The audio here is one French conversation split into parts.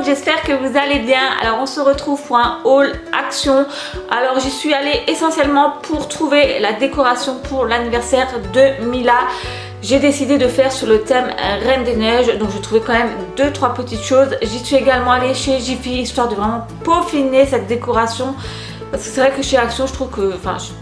j'espère que vous allez bien. Alors on se retrouve pour un haul Action. Alors j'y suis allée essentiellement pour trouver la décoration pour l'anniversaire de Mila. J'ai décidé de faire sur le thème Reine des Neiges, donc j'ai trouvé quand même 2-3 petites choses. J'y suis également allée chez Jiffy, histoire de vraiment peaufiner cette décoration. Parce que c'est vrai que chez Action, je trouve que,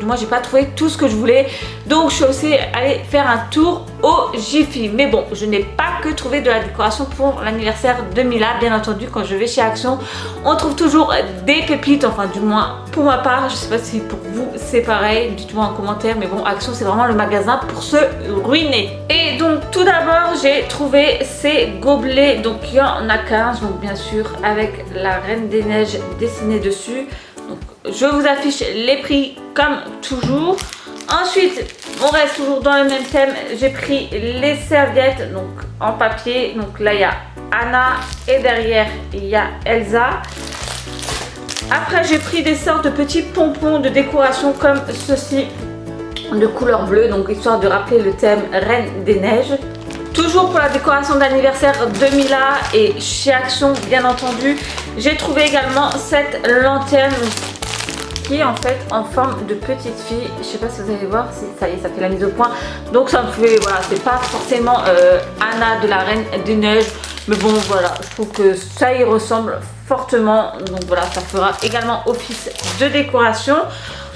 moi j'ai pas trouvé tout ce que je voulais. Donc je suis aussi allée faire un tour au Jiffy. Mais bon, je n'ai pas que trouvé de la décoration pour l'anniversaire de Mila. Bien entendu, quand je vais chez Action, on trouve toujours des pépites. Enfin, du moins pour ma part, je sais pas si pour vous c'est pareil. Dites-moi en commentaire. Mais bon, Action c'est vraiment le magasin pour se ruiner. Et donc tout d'abord, j'ai trouvé ces gobelets. Donc il y en a 15. Donc bien sûr, avec la Reine des Neiges dessinée dessus. Donc, je vous affiche les prix comme toujours. Ensuite, on reste toujours dans le même thème. J'ai pris les serviettes donc en papier. Donc là, il y a Anna et derrière, il y a Elsa. Après, j'ai pris des sortes de petits pompons de décoration comme ceci, de couleur bleue. Donc, histoire de rappeler le thème Reine des Neiges. Toujours pour la décoration d'anniversaire de Mila et chez Action bien entendu, j'ai trouvé également cette lanterne qui est en fait en forme de petite fille. Je sais pas si vous allez voir, ça y est, ça fait la mise au point. Donc ça me fait, voilà, c'est pas forcément Anna de la Reine des Neiges, mais bon voilà, je trouve que ça y ressemble fortement. Donc voilà, ça fera également office de décoration.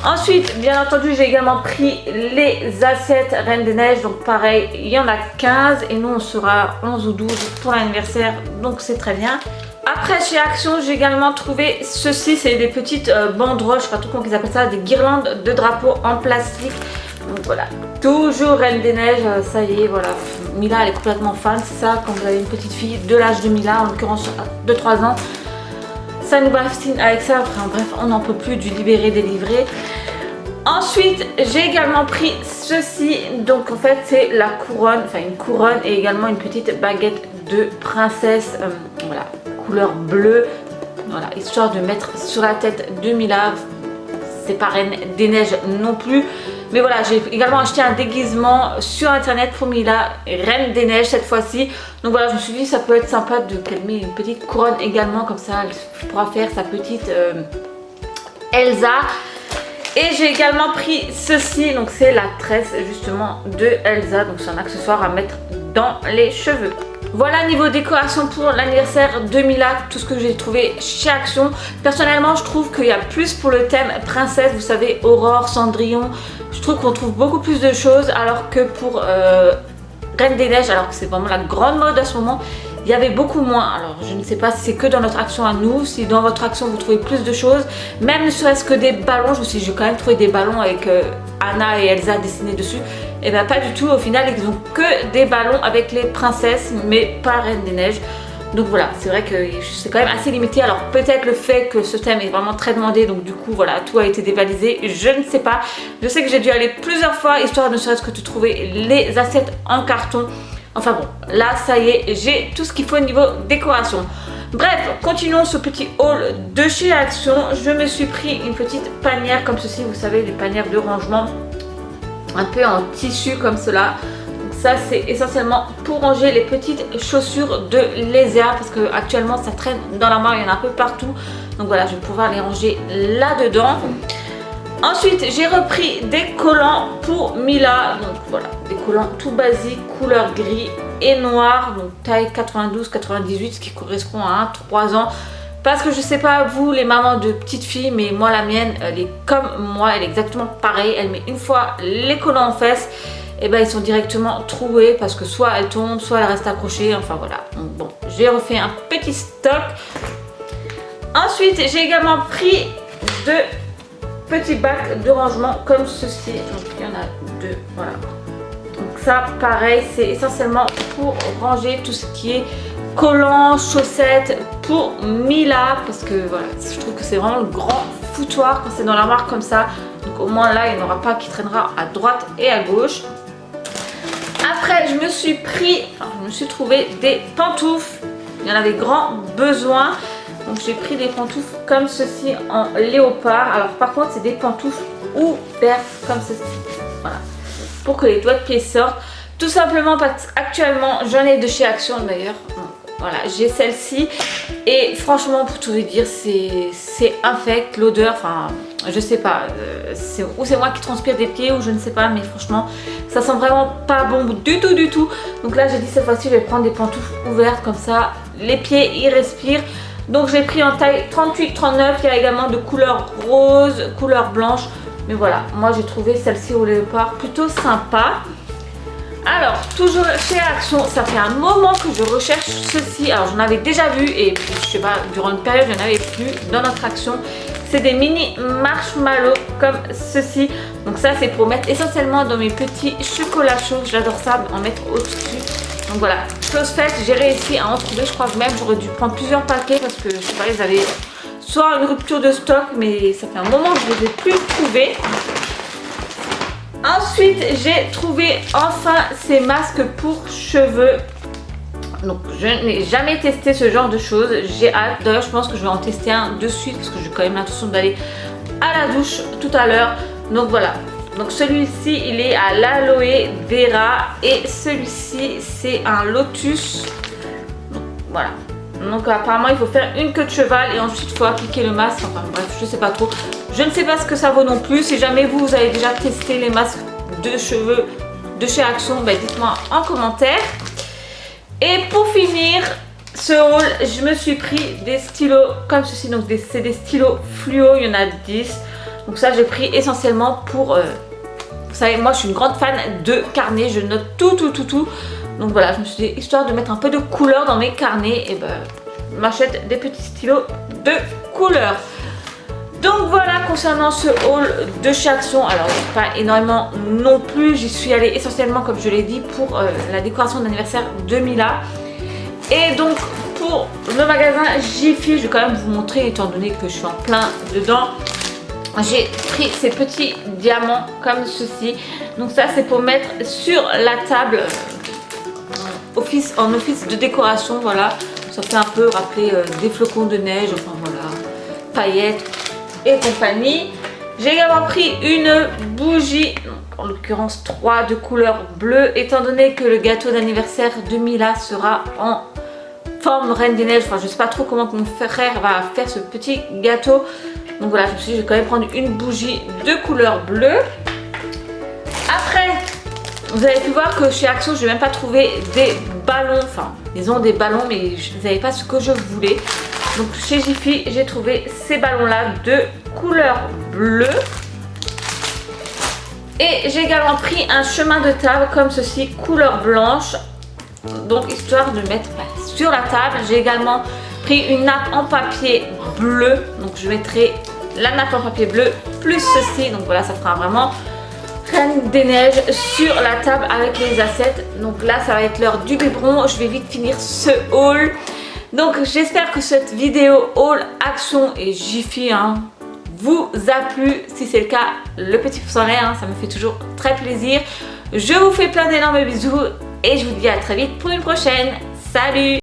Ensuite, bien entendu, j'ai également pris les assiettes Reine des Neiges. Donc pareil, il y en a 15 et nous on sera 11 ou 12 pour l'anniversaire. Donc c'est très bien. Après chez Action, j'ai également trouvé ceci. C'est des petites banderoles, je sais pas trop comment ils appellent ça, des guirlandes de drapeaux en plastique. Donc voilà, toujours Reine des Neiges, ça y est, voilà. Mila elle est complètement fan, c'est ça, quand vous avez une petite fille de l'âge de Mila, en l'occurrence de 3 ans. Ça nous bassine avec ça, enfin bref, on n'en peut plus du libéré délivré. Ensuite, j'ai également pris ceci. Donc en fait, c'est la couronne, enfin une couronne et également une petite baguette de princesse, voilà, couleur bleue. Voilà, histoire de mettre sur la tête de Mila. C'est pas Reine des Neiges non plus. Mais voilà, j'ai également acheté un déguisement sur internet pour Mila, Reine des Neiges cette fois-ci. Donc voilà, je me suis dit ça peut être sympa de qu'elle met une petite couronne également, comme ça elle pourra faire sa petite Elsa. Et j'ai également pris ceci, donc c'est la tresse justement de Elsa. Donc c'est un accessoire à mettre dans les cheveux. Voilà niveau décoration pour l'anniversaire de Mila, tout ce que j'ai trouvé chez Action. Personnellement, je trouve qu'il y a plus pour le thème princesse, vous savez, Aurore, Cendrillon. Je trouve qu'on trouve beaucoup plus de choses alors que pour Reine des Neiges, alors que c'est vraiment la grande mode à ce moment, il y avait beaucoup moins. Alors je ne sais pas si c'est que dans notre Action à nous, si dans votre Action vous trouvez plus de choses. Même ne serait-ce que des ballons, je me suis dit j'ai quand même trouvé des ballons avec Anna et Elsa dessinés dessus. Et bien pas du tout, au final ils ont que des ballons avec les princesses mais pas Reine des Neiges. Donc voilà, c'est vrai que c'est quand même assez limité. Alors peut-être le fait que ce thème est vraiment très demandé, donc du coup voilà, tout a été dévalisé, je ne sais pas. Je sais que j'ai dû aller plusieurs fois, histoire ne serait-ce que de trouver les assiettes en carton. Enfin bon, là ça y est, j'ai tout ce qu'il faut au niveau décoration. Bref, continuons ce petit haul de chez Action. Je me suis pris une petite panière comme ceci, vous savez, les panières de rangement un peu en tissu comme cela. Donc ça c'est essentiellement pour ranger les petites chaussures de Lézia, parce que actuellement ça traîne dans la main, il y en a un peu partout. Donc voilà, je vais pouvoir les ranger là-dedans. Ensuite, j'ai repris des collants pour Mila. Donc voilà, des collants tout basiques, couleur gris et noir. Donc taille 92-98, ce qui correspond à 3 ans. Parce que je sais pas vous les mamans de petites filles, mais moi la mienne elle est comme moi, elle est exactement pareille. Elle met une fois les collants en fesses, et ben ils sont directement troués parce que soit elles tombent, soit elles restent accrochées. Enfin voilà. Donc bon, j'ai refait un petit stock. Ensuite, j'ai également pris de petits bacs de rangement comme ceci. Donc il y en a 2, voilà. Donc ça pareil, c'est essentiellement pour ranger tout ce qui est collants, chaussettes pour Mila, parce que voilà, je trouve que c'est vraiment le grand foutoir quand c'est dans l'armoire comme ça. Donc au moins là, il n'y en aura pas qui traînera à droite et à gauche. Après, je me suis trouvé des pantoufles. Il y en avait grand besoin. Donc j'ai pris des pantoufles comme ceci en léopard. Alors par contre, c'est des pantoufles ouvertes comme ceci. Voilà. Pour que les doigts de pied sortent. Tout simplement parce qu'actuellement, j'en ai de chez Action d'ailleurs. Voilà, j'ai celle-ci et franchement pour tout vous dire c'est infect, l'odeur, enfin je sais pas, ou c'est moi qui transpire des pieds ou je ne sais pas, mais franchement ça sent vraiment pas bon du tout. Donc là j'ai dit cette fois-ci je vais prendre des pantoufles ouvertes comme ça, les pieds ils respirent. Donc j'ai pris en taille 38-39, il y a également de couleur rose, couleur blanche, mais voilà, moi j'ai trouvé celle-ci au léopard plutôt sympa. Alors, toujours chez Action, ça fait un moment que je recherche ceci. Alors, j'en avais déjà vu et puis, je sais pas, durant une période, j'en avais plus dans notre Action. C'est des mini marshmallows comme ceci. Donc ça, c'est pour mettre essentiellement dans mes petits chocolats chauds. J'adore ça, en mettre au-dessus. Donc voilà, chose faite, j'ai réussi à en trouver. Je crois que même j'aurais dû prendre plusieurs paquets parce que, je sais pas, ils avaient soit une rupture de stock, mais ça fait un moment que je ne les ai plus trouvés. Ensuite, j'ai trouvé enfin ces masques pour cheveux. Donc, je n'ai jamais testé ce genre de choses. J'ai hâte. D'ailleurs, je pense que je vais en tester un de suite parce que j'ai quand même l'intention d'aller à la douche tout à l'heure. Donc, voilà. Donc, celui-ci, il est à l'aloe vera et celui-ci, c'est un lotus. Donc, voilà. Donc apparemment il faut faire une queue de cheval et ensuite il faut appliquer le masque, enfin bref je sais pas trop. Je ne sais pas ce que ça vaut non plus. Si jamais vous avez déjà testé les masques de cheveux de chez Action, ben dites-moi en commentaire. Et pour finir ce haul, je me suis pris des stylos comme ceci. Donc c'est des stylos fluo, il y en a 10. Donc ça j'ai pris essentiellement pour... vous savez moi je suis une grande fan de carnets, je note tout. Donc voilà, je me suis dit, histoire de mettre un peu de couleur dans mes carnets, et ben, je m'achète des petits stylos de couleur. Donc voilà, concernant ce haul de chez Action, alors pas énormément non plus, j'y suis allée essentiellement, comme je l'ai dit, pour la décoration d'anniversaire de Mila. Et donc, pour le magasin Jiffy, je vais quand même vous montrer, étant donné que je suis en plein dedans. J'ai pris ces petits diamants comme ceci. Donc ça, c'est pour mettre sur la table... en office de décoration, voilà, ça fait un peu rappeler des flocons de neige, enfin voilà, paillettes et compagnie. J'ai également pris une bougie, en l'occurrence 3 de couleur bleue, étant donné que le gâteau d'anniversaire de Mila sera en forme Reine des Neiges. Enfin je sais pas trop comment mon frère va faire ce petit gâteau, donc voilà, je me suis dit je vais quand même prendre une bougie de couleur bleue. Après, vous avez pu voir que chez Action, je n'ai même pas trouvé des ballons. Enfin, ils ont des ballons, mais je n'avais pas ce que je voulais. Donc chez Jiffy, j'ai trouvé ces ballons-là de couleur bleue. Et j'ai également pris un chemin de table comme ceci, couleur blanche. Donc histoire de mettre sur la table. J'ai également pris une nappe en papier bleu. Donc je mettrai la nappe en papier bleu plus ceci. Donc voilà, ça fera vraiment... Reine des Neiges sur la table avec les assiettes. Donc là ça va être l'heure du biberon. Je vais vite finir ce haul. Donc j'espère que cette vidéo haul Action et Jiffy vous a plu. Si c'est le cas, le petit pouce en l'air, ça me fait toujours très plaisir. Je vous fais plein d'énormes bisous et je vous dis à très vite pour une prochaine. Salut!